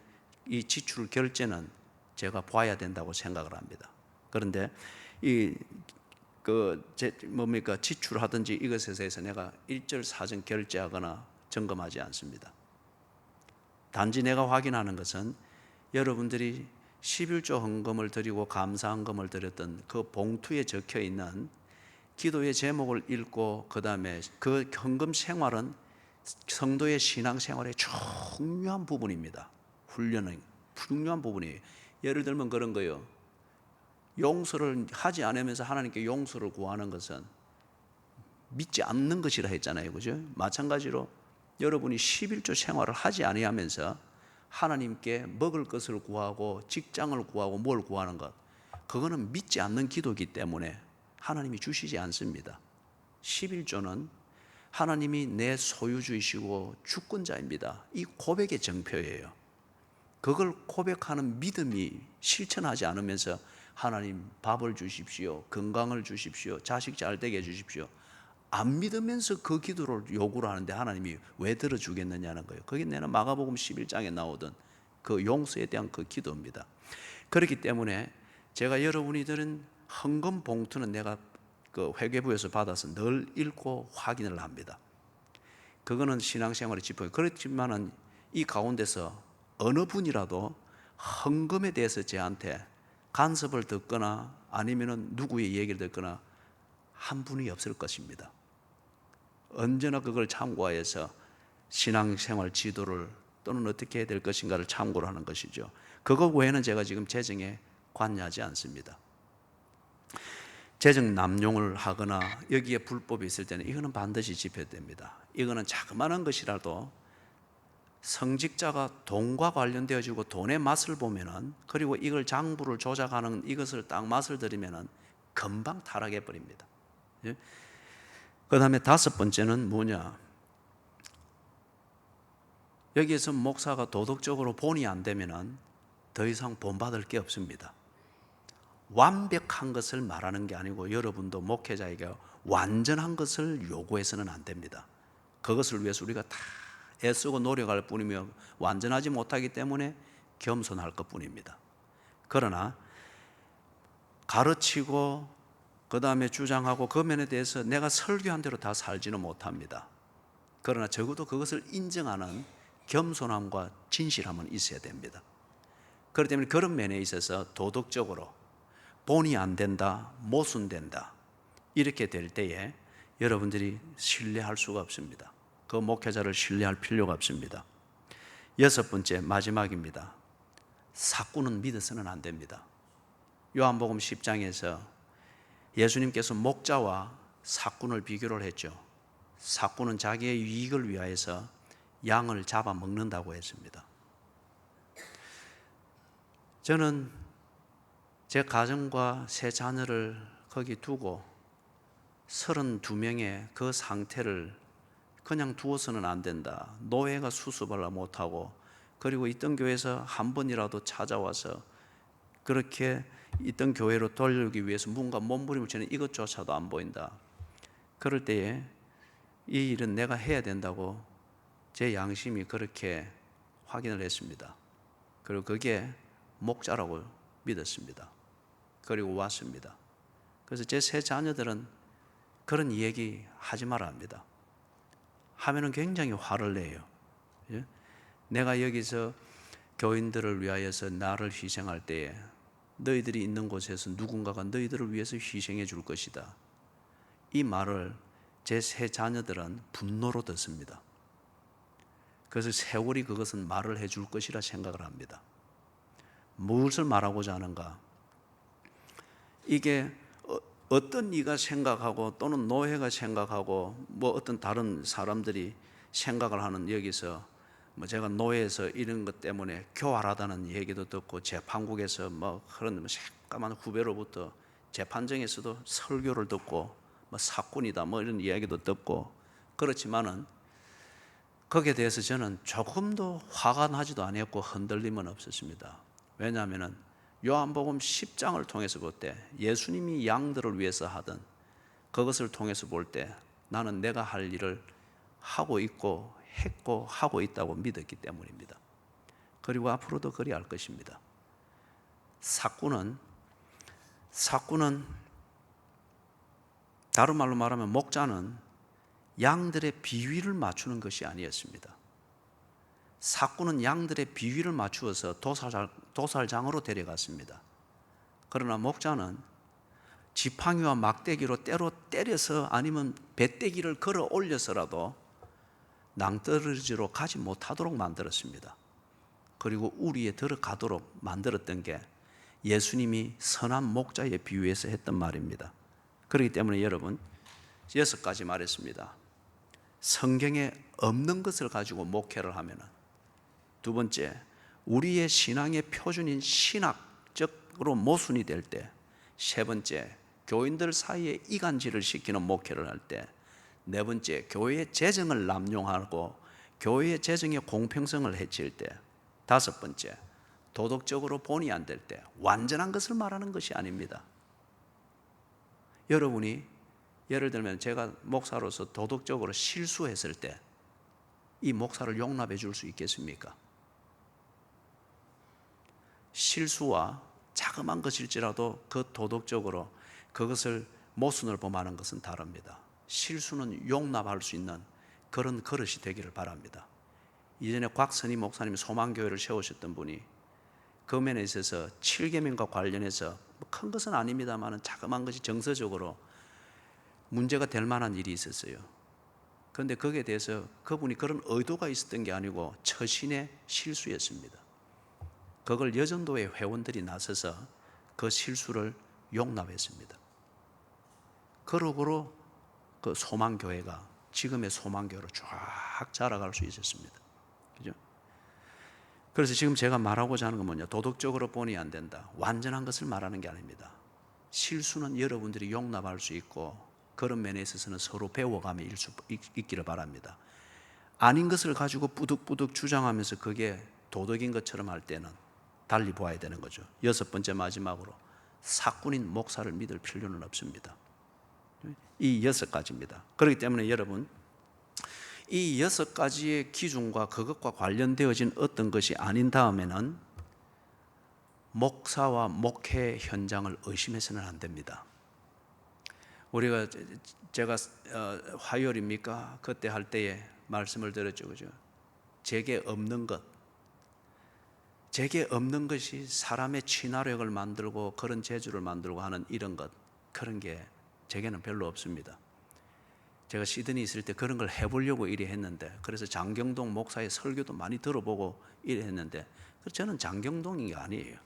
이 지출 결제는 제가 봐야 된다고 생각을 합니다. 그런데 이 지출하든지 이것에 대해서 내가 일절 사정 결제하거나 점검하지 않습니다. 단지 내가 확인하는 것은 여러분들이 11조 헌금을 드리고 감사 헌금을 드렸던 그 봉투에 적혀 있는 기도의 제목을 읽고 그 다음에 그 헌금 생활은 성도의 신앙 생활의 중요한 부분입니다. 훈련은 중요한 부분이에요. 예를 들면 그런 거예요. 용서를 하지 않으면서 하나님께 용서를 구하는 것은 믿지 않는 것이라 했잖아요. 그죠? 마찬가지로 여러분이 11조 생활을 하지 아니하면서 하나님께 먹을 것을 구하고 직장을 구하고 뭘 구하는 것, 그거는 믿지 않는 기도이기 때문에 하나님이 주시지 않습니다. 11조는 하나님이 내 소유주이시고 주권자입니다. 이 고백의 정표예요. 그걸 고백하는 믿음이 실천하지 않으면서 하나님 밥을 주십시오, 건강을 주십시오, 자식 잘 되게 해주십시오, 안 믿으면서 그 기도를 요구를 하는데 하나님이 왜 들어주겠느냐는 거예요. 그게 내가 마가복음 11장에 나오던 그 용서에 대한 그 기도입니다. 그렇기 때문에 제가 여러분이들은 헌금 봉투는 내가 그 회계부에서 받아서 늘 읽고 확인을 합니다. 그거는 신앙생활의 지표예요. 그렇지만은 이 가운데서 어느 분이라도 헌금에 대해서 저한테 간섭을 듣거나 아니면은 누구의 얘기를 듣거나 한 분이 없을 것입니다. 언제나 그걸 참고하여서 신앙생활 지도를 또는 어떻게 해야 될 것인가를 참고를 하는 것이죠. 그거 외에는 제가 지금 재정에 관여하지 않습니다. 재정 남용을 하거나 여기에 불법이 있을 때는 이거는 반드시 집회됩니다. 이거는 자그마한 것이라도 성직자가 돈과 관련되어지고 돈의 맛을 보면은, 그리고 이걸 장부를 조작하는 이것을 딱 맛을 들이면은 금방 타락해 버립니다. 그 다음에 다섯 번째는 뭐냐? 여기에서 목사가 도덕적으로 본이 안 되면은 더 이상 본받을 게 없습니다. 완벽한 것을 말하는 게 아니고 여러분도 목회자에게 완전한 것을 요구해서는 안 됩니다. 그것을 위해서 우리가 다 애쓰고 노력할 뿐이며 완전하지 못하기 때문에 겸손할 것뿐입니다. 그러나 가르치고 그 다음에 주장하고 그 면에 대해서 내가 설교한 대로 다 살지는 못합니다. 그러나 적어도 그것을 인정하는 겸손함과 진실함은 있어야 됩니다. 그렇기 때문에 그런 면에 있어서 도덕적으로 본이 안 된다, 모순된다, 이렇게 될 때에 여러분들이 신뢰할 수가 없습니다. 그 목회자를 신뢰할 필요가 없습니다. 여섯 번째, 마지막입니다. 사꾼은 믿어서는 안 됩니다. 요한복음 10장에서 예수님께서 목자와 사꾼을 비교를 했죠. 사꾼은 자기의 이익을 위하여서 양을 잡아먹는다고 했습니다. 저는 제 가정과 세 자녀를 거기 두고 32명의 그 상태를 그냥 두어서는 안 된다. 노예가 수습을 못하고, 그리고 있던 교회에서 한 번이라도 찾아와서 그렇게 있던 교회로 돌리기 위해서 뭔가 몸부림을 치는 이것조차도 안 보인다. 그럴 때에 이 일은 내가 해야 된다고 제 양심이 그렇게 확인을 했습니다. 그리고 그게 목자라고 믿었습니다. 그리고 왔습니다. 그래서 제 세 자녀들은 그런 얘기 하지 말아 합니다. 하면은 굉장히 화를 내요. 내가 여기서 교인들을 위하여서 나를 희생할 때에 너희들이 있는 곳에서 누군가가 너희들을 위해서 희생해 줄 것이다. 이 말을 제 세 자녀들은 분노로 듣습니다. 그래서 세월이 그것은 말을 해줄 것이라 생각을 합니다. 무엇을 말하고자 하는가? 이게 어떤 이가 생각하고 또는 노예가 생각하고 뭐 어떤 다른 사람들이 생각을 하는, 여기서 뭐 제가 노예에서 이런 것 때문에 교활하다는 얘기도 듣고, 재판국에서 뭐 그런 새까만 후배로부터 재판정에서도 설교를 듣고 뭐 사꾼이다 뭐 이런 이야기도 듣고, 그렇지만은 거기에 대해서 저는 조금도 화가 나지도 아니었고 흔들림은 없었습니다. 왜냐하면은 요한복음 10장을 통해서 볼 때 예수님이 양들을 위해서 하던 그것을 통해서 볼 때 나는 내가 할 일을 하고 있고 했고 하고 있다고 믿었기 때문입니다. 그리고 앞으로도 그리할 것입니다. 사꾼은 다른 말로 말하면 목자는 양들의 비위를 맞추는 것이 아니었습니다. 사꾼은 양들의 비위를 맞추어서 도살장으로 데려갔습니다. 그러나 목자는 지팡이와 막대기로 때로 때려서 아니면 배때기를 걸어 올려서라도 낭떠러지로 가지 못하도록 만들었습니다. 그리고 우리에 들어가도록 만들었던 게 예수님이 선한 목자에 비유해서 했던 말입니다. 그렇기 때문에 여러분, 6가지 말했습니다. 성경에 없는 것을 가지고 목회를 하면, 두 번째, 우리의 신앙의 표준인 신학적으로 모순이 될 때, 세 번째, 교인들 사이에 이간질을 시키는 목회를 할 때, 네 번째, 교회의 재정을 남용하고 교회의 재정의 공평성을 해칠 때, 다섯 번째, 도덕적으로 본이 안 될 때, 완전한 것을 말하는 것이 아닙니다. 여러분이 예를 들면 제가 목사로서 도덕적으로 실수했을 때 이 목사를 용납해 줄 수 있겠습니까? 실수와 자그마한 것일지라도 그 도덕적으로 그것을 모순을 범하는 것은 다릅니다. 실수는 용납할 수 있는 그런 그릇이 되기를 바랍니다. 이전에 곽선희 목사님이 소망교회를 세우셨던 분이 그 면에 있어서 7계명과 관련해서 큰 것은 아닙니다만 자그마한 것이 정서적으로 문제가 될 만한 일이 있었어요. 그런데 거기에 대해서 그분이 그런 의도가 있었던 게 아니고 처신의 실수였습니다. 그걸 여전도의 회원들이 나서서 그 실수를 용납했습니다. 그러고로 그 소망교회가 지금의 소망교회로 쫙 자라갈 수 있었습니다. 그죠? 그래서 지금 제가 말하고자 하는 건 뭐냐? 도덕적으로 본이 안 된다. 완전한 것을 말하는 게 아닙니다. 실수는 여러분들이 용납할 수 있고 그런 면에 있어서는 서로 배워가며 있기를 바랍니다. 아닌 것을 가지고 뿌득뿌득 주장하면서 그게 도덕인 것처럼 할 때는 달리 보아야 되는 거죠. 6번째 마지막으로, 사꾼인 목사를 믿을 필요는 없습니다. 이 6가지입니다. 그렇기 때문에 여러분, 이 6가지의 기준과 그것과 관련되어진 어떤 것이 아닌 다음에는 목사와 목회 현장을 의심해서는 안 됩니다. 우리가 제가 화요일입니까? 그때 할 때에 말씀을 드렸죠, 그죠? 제게 없는 것, 제게 없는 것이 사람의 친화력을 만들고 그런 재주를 만들고 하는 이런 것, 그런 게 제게는 별로 없습니다. 제가 시드니 있을 때 그런 걸 해보려고 이래 했는데, 그래서 장경동 목사의 설교도 많이 들어보고 이래 했는데, 저는 장경동인 게 아니에요.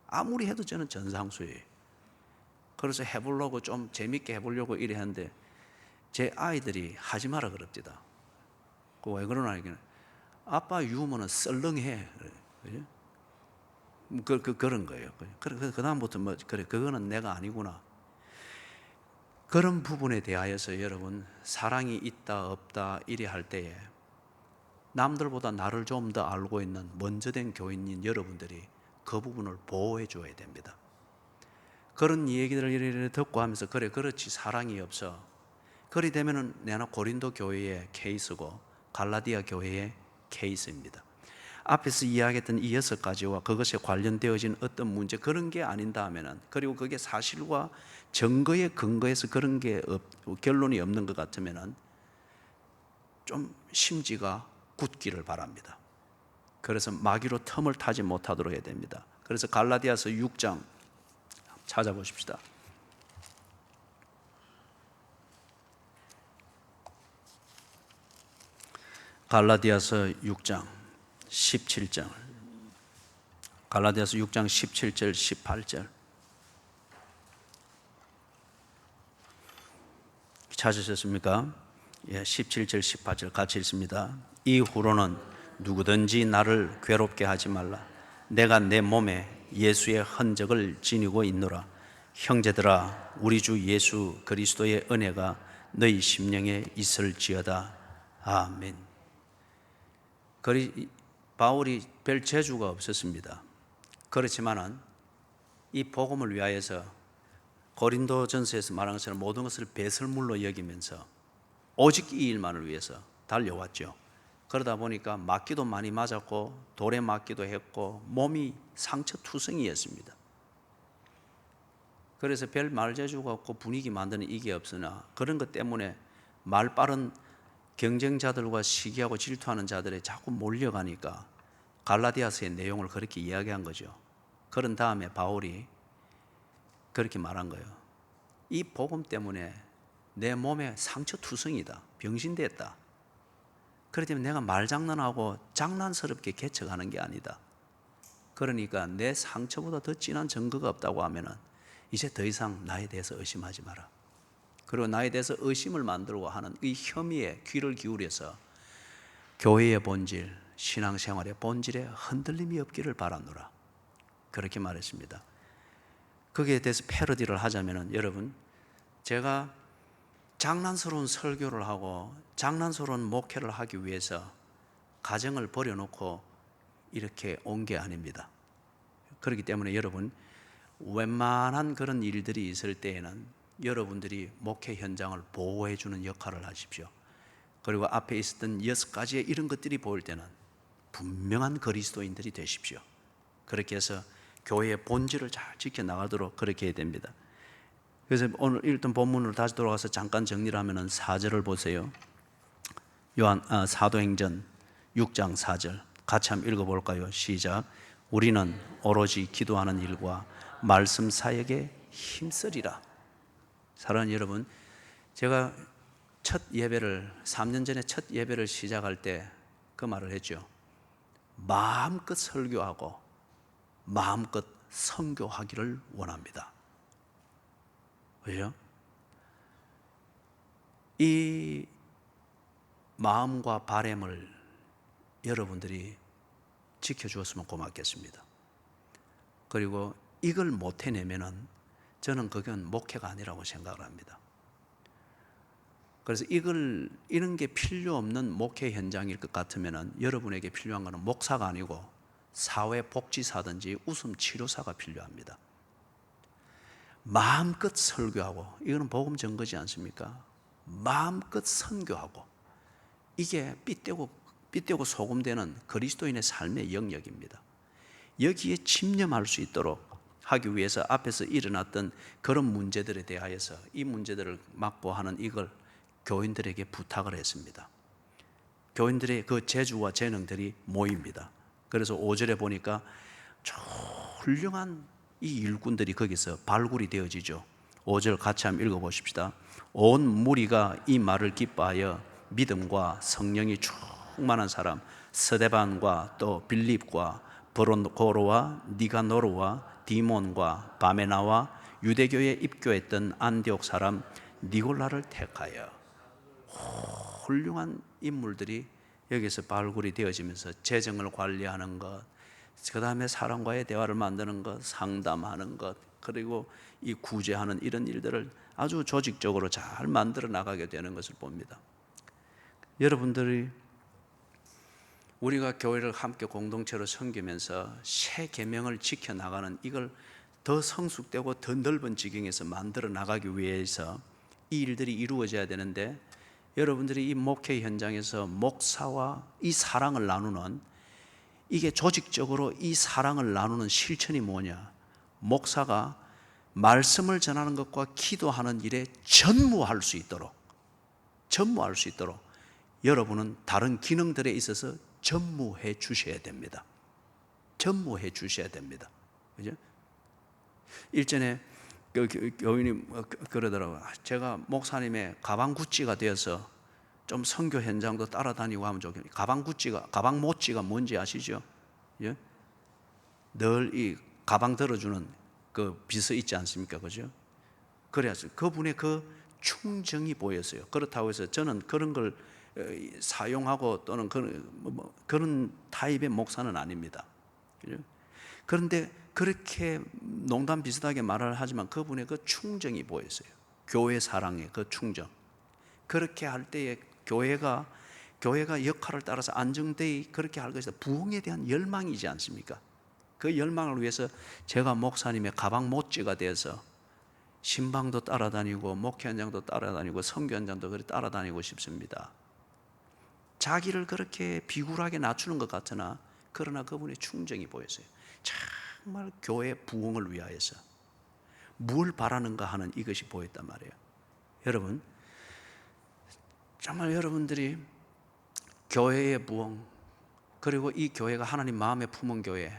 아무리 해도 저는 전상수예요. 그래서 해보려고 좀 재밌게 해보려고 이래 했는데 제 아이들이 하지 마라 그럽니다. 왜 그러나 이게 아빠 유머는 썰렁해. 그런 거예요. 그 다음부터 뭐 그래 그거는 내가 아니구나. 그런 부분에 대하여서 여러분, 사랑이 있다 없다 이래 할 때에 남들보다 나를 좀 더 알고 있는 먼저 된 교인인 여러분들이 그 부분을 보호해 줘야 됩니다. 그런 얘기들을 이렇게 듣고 하면서 그래 그렇지 사랑이 없어. 그리 되면은 내가 고린도 교회의 케이스고 갈라디아 교회의 케이스입니다. 앞에서 이야기했던 이 6가지와 그것에 관련되어진 어떤 문제, 그런 게 아닌다면은, 그리고 그게 사실과 증거에 근거해서 그런 게 결론이 없는 것 같으면은 좀 심지가 굳기를 바랍니다. 그래서 마귀로 틈을 타지 못하도록 해야 됩니다. 그래서 갈라디아서 6장 찾아보십시다. 갈라디아서 6장 17절, 갈라디아서 6장 17절 18절 찾으셨습니까? 예, 17절 18절 같이 읽습니다. 이후로는 누구든지 나를 괴롭게 하지 말라. 내가 내 몸에 예수의 흔적을 지니고 있노라. 형제들아, 우리 주 예수 그리스도의 은혜가 너희 심령에 있을지어다. 아멘. 바울이 별 재주가 없었습니다. 그렇지만은 이 복음을 위하여서 고린도전서에서 말한 것처럼 모든 것을 배설물로 여기면서 오직 이 일만을 위해서 달려왔죠. 그러다 보니까 맞기도 많이 맞았고 돌에 맞기도 했고 몸이 상처투성이었습니다. 그래서 별 말재주가 없고 분위기 만드는 이게 없으나 그런 것 때문에 말 빠른 경쟁자들과 시기하고 질투하는 자들에 자꾸 몰려가니까 갈라디아서의 내용을 그렇게 이야기한 거죠. 그런 다음에 바울이 그렇게 말한 거예요. 이 복음 때문에 내 몸에 상처투성이다, 병신됐다. 그렇기 때문에 내가 말장난하고 장난스럽게 개척하는 게 아니다. 그러니까 내 상처보다 더 진한 증거가 없다고 하면은 이제 더 이상 나에 대해서 의심하지 마라. 그리고 나에 대해서 의심을 만들고 하는 이 혐의에 귀를 기울여서 교회의 본질, 신앙생활의 본질에 흔들림이 없기를 바라노라. 그렇게 말했습니다. 거기에 대해서 패러디를 하자면은 여러분, 제가 장난스러운 설교를 하고 장난스러운 목회를 하기 위해서 가정을 버려놓고 이렇게 온 게 아닙니다. 그렇기 때문에 여러분, 웬만한 그런 일들이 있을 때에는 여러분들이 목회 현장을 보호해 주는 역할을 하십시오. 그리고 앞에 있었던 6가지의 이런 것들이 보일 때는 분명한 그리스도인들이 되십시오. 그렇게 해서 교회의 본질을 잘 지켜나가도록 그렇게 해야 됩니다. 그래서 오늘 읽던 본문으로 다시 돌아가서 잠깐 정리를 하면 4절을 보세요. 사도행전 6장 4절 같이 한번 읽어볼까요? 시작. 우리는 오로지 기도하는 일과 말씀 사역에 힘쓰리라. 사랑하는 여러분, 제가 첫 예배를 3년 전에 첫 예배를 시작할 때 그 말을 했죠. 마음껏 설교하고 마음껏 선교하기를 원합니다. 그죠? 이 마음과 바람을 여러분들이 지켜주었으면 고맙겠습니다. 그리고 이걸 못 해내면은 저는 그건 목회가 아니라고 생각을 합니다. 그래서 이런 게 필요 없는 목회 현장일 것 같으면은 여러분에게 필요한 것은 목사가 아니고 사회복지사든지 웃음치료사가 필요합니다. 마음껏 설교하고, 이거는 복음 증거지 않습니까? 마음껏 선교하고, 이게 삐떼고 소금되는 그리스도인의 삶의 영역입니다. 여기에 집념할 수 있도록 하기 위해서 앞에서 일어났던 그런 문제들에 대하여서 이 문제들을 막고 하는 이걸 교인들에게 부탁을 했습니다. 교인들의 그 재주와 재능들이 모입니다. 그래서 5절에 보니까 훌륭한 이 일꾼들이 거기서 발굴이 되어지죠. 5절 같이 한번 읽어보십시다. 온 무리가 이 말을 기뻐하여 믿음과 성령이 충만한 사람 스데반과 또 빌립과 브로코로와 니가노르와 디몬과 바메나와 유대교에 입교했던 안디옥 사람 니골라를 택하여, 훌륭한 인물들이 여기서 발굴이 되어지면서 재정을 관리하는 것, 그 다음에 사람과의 대화를 만드는 것, 상담하는 것, 그리고 이 구제하는 이런 일들을 아주 조직적으로 잘 만들어 나가게 되는 것을 봅니다. 여러분들이 우리가 교회를 함께 공동체로 섬기면서 새 계명을 지켜나가는 이걸 더 성숙되고 더 넓은 지경에서 만들어 나가기 위해서 이 일들이 이루어져야 되는데, 여러분들이 이 목회 현장에서 목사와 이 사랑을 나누는, 이게 조직적으로 이 사랑을 나누는 실천이 뭐냐? 목사가 말씀을 전하는 것과 기도하는 일에 전무할 수 있도록 여러분은 다른 기능들에 있어서 전무해 주셔야 됩니다. 전무해 주셔야 됩니다. 그죠? 일전에 교인이 그러더라고요. 제가 목사님의 가방 구찌가 되어서 좀 선교 현장도 따라다니고 하면 좋겠네요. 가방 모찌가 뭔지 아시죠? 예? 늘 이 가방 들어주는 그 비서 있지 않습니까? 그죠? 그래서 그분의 그 충정이 보였어요. 그렇다고 해서 저는 그런 걸 사용하고 또는 그런 타입의 목사는 아닙니다. 그죠? 그런데 그렇게 농담 비슷하게 말을 하지만 그분의 그 충정이 보였어요. 교회 사랑의 그 충정. 그렇게 할 때에 교회가 역할을 따라서 안정되이 그렇게 할 것이다. 부흥에 대한 열망이지 않습니까? 그 열망을 위해서 제가 목사님의 가방 모찌가 되어서 신방도 따라다니고 목회 현장도 따라다니고 선교 현장도 그렇게 따라다니고 싶습니다. 자기를 그렇게 비굴하게 낮추는 것 같으나 그러나 그분의 충정이 보였어요. 정말 교회 부흥을 위하여서 뭘 바라는가 하는 이것이 보였단 말이에요. 여러분, 정말 여러분들이 교회의 부흥, 그리고 이 교회가 하나님 마음에 품은 교회,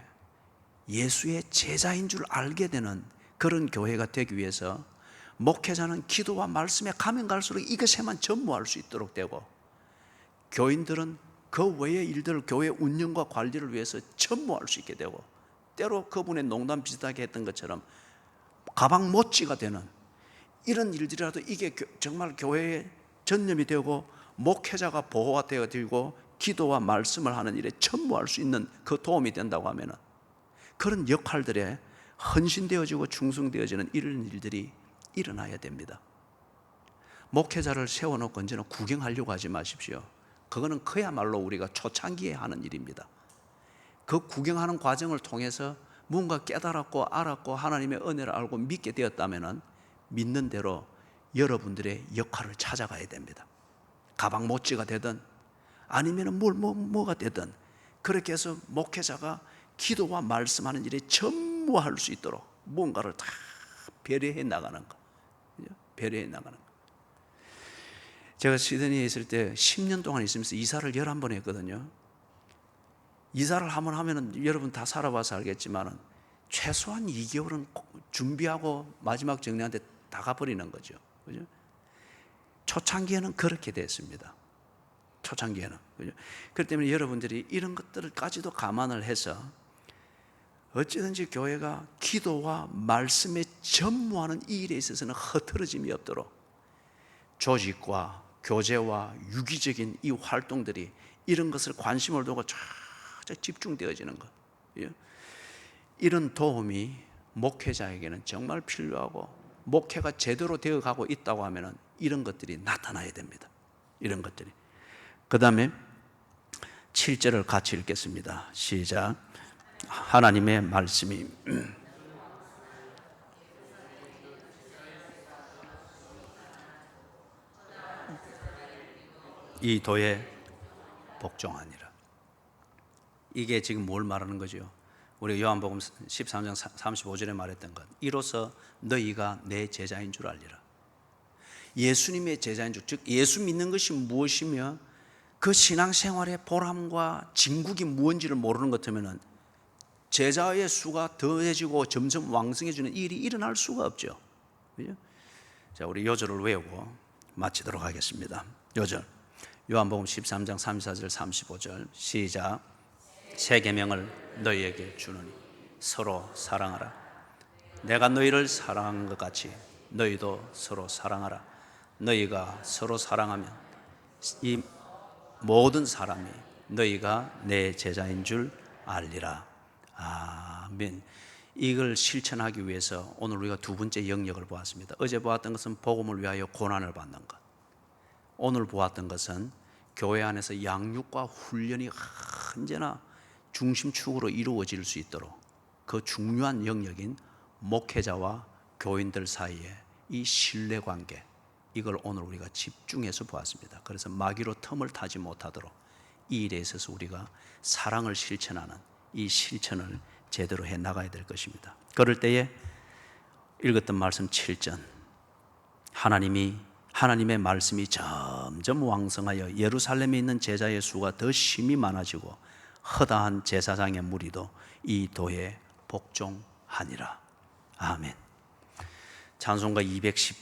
예수의 제자인 줄 알게 되는 그런 교회가 되기 위해서 목회자는 기도와 말씀에 가면 갈수록 이것에만 전무할 수 있도록 되고, 교인들은 그 외의 일들을 교회 운영과 관리를 위해서 전무할 수 있게 되고, 때로 그분의 농담 비슷하게 했던 것처럼 가방 못지가 되는 이런 일들이라도 이게 정말 교회에 전념이 되고 목회자가 보호가 되어지고 기도와 말씀을 하는 일에 전무할 수 있는 그 도움이 된다고 하면, 그런 역할들에 헌신되어지고 충성되어지는 이런 일들이 일어나야 됩니다. 목회자를 세워놓고 언제나 구경하려고 하지 마십시오. 그거는 그야말로 우리가 초창기에 하는 일입니다. 그 구경하는 과정을 통해서 뭔가 깨달았고 알았고 하나님의 은혜를 알고 믿게 되었다면 믿는 대로 여러분들의 역할을 찾아가야 됩니다. 가방 못지가 되든 아니면 뭐가 되든 그렇게 해서 목회자가 기도와 말씀하는 일에 전무할 수 있도록 뭔가를 다 배려해 나가는 거. 배려해 나가는 거. 제가 시드니에 있을 때 10년 동안 있으면서 이사를 11번 했거든요. 이사를 한번 하면은 여러분 다 살아봐서 알겠지만은 최소한 2개월은 준비하고 마지막 정리하는데 다 가버리는 거죠. 그죠? 초창기에는 그렇게 됐습니다. 초창기에는. 그죠? 그렇기 때문에 여러분들이 이런 것들까지도 감안을 해서 어찌든지 교회가 기도와 말씀에 전무하는 이 일에 있어서는 흐트러짐이 없도록 조직과 교제와 유기적인 이 활동들이 이런 것을 관심을 두고 쫙 집중되어지는 것, 이런 도움이 목회자에게는 정말 필요하고, 목회가 제대로 되어가고 있다고 하면 이런 것들이 나타나야 됩니다. 이런 것들이. 그 다음에 7절을 같이 읽겠습니다. 시작. 하나님의 말씀이 이 도에 복종하니라. 이게 지금 뭘 말하는 거죠? 우리 요한복음 13장 35절에 말했던 것, 이로써 너희가 내 제자인 줄 알리라. 예수님의 제자인 줄, 즉 예수 믿는 것이 무엇이며 그 신앙생활의 보람과 진국이 무엇인지를 모르는 것 같으면 제자의 수가 더해지고 점점 왕성해지는 일이 일어날 수가 없죠. 그죠? 자, 우리 요절을 외우고 마치도록 하겠습니다. 요절, 요한복음 13장 34절 35절 시작. 새 계명을 너희에게 주노니 서로 사랑하라. 내가 너희를 사랑한 것 같이 너희도 서로 사랑하라. 너희가 서로 사랑하면 이 모든 사람이 너희가 내 제자인 줄 알리라. 아멘. 이걸 실천하기 위해서 오늘 우리가 두 번째 영역을 보았습니다. 어제 보았던 것은 복음을 위하여 고난을 받는 것, 오늘 보았던 것은 교회 안에서 양육과 훈련이 언제나 중심축으로 이루어질 수 있도록 그 중요한 영역인 목회자와 교인들 사이에 이 신뢰관계, 이걸 오늘 우리가 집중해서 보았습니다. 그래서 마귀로 틈을 타지 못하도록 이 일에 있어서 우리가 사랑을 실천하는 이 실천을 제대로 해 나가야 될 것입니다. 그럴 때에 읽었던 말씀 7절, 하나님의 말씀이 점점 왕성하여 예루살렘에 있는 제자의 수가 더 심히 많아지고 허다한 제사장의 무리도 이 도에 복종하니라. 아멘. 찬송가 210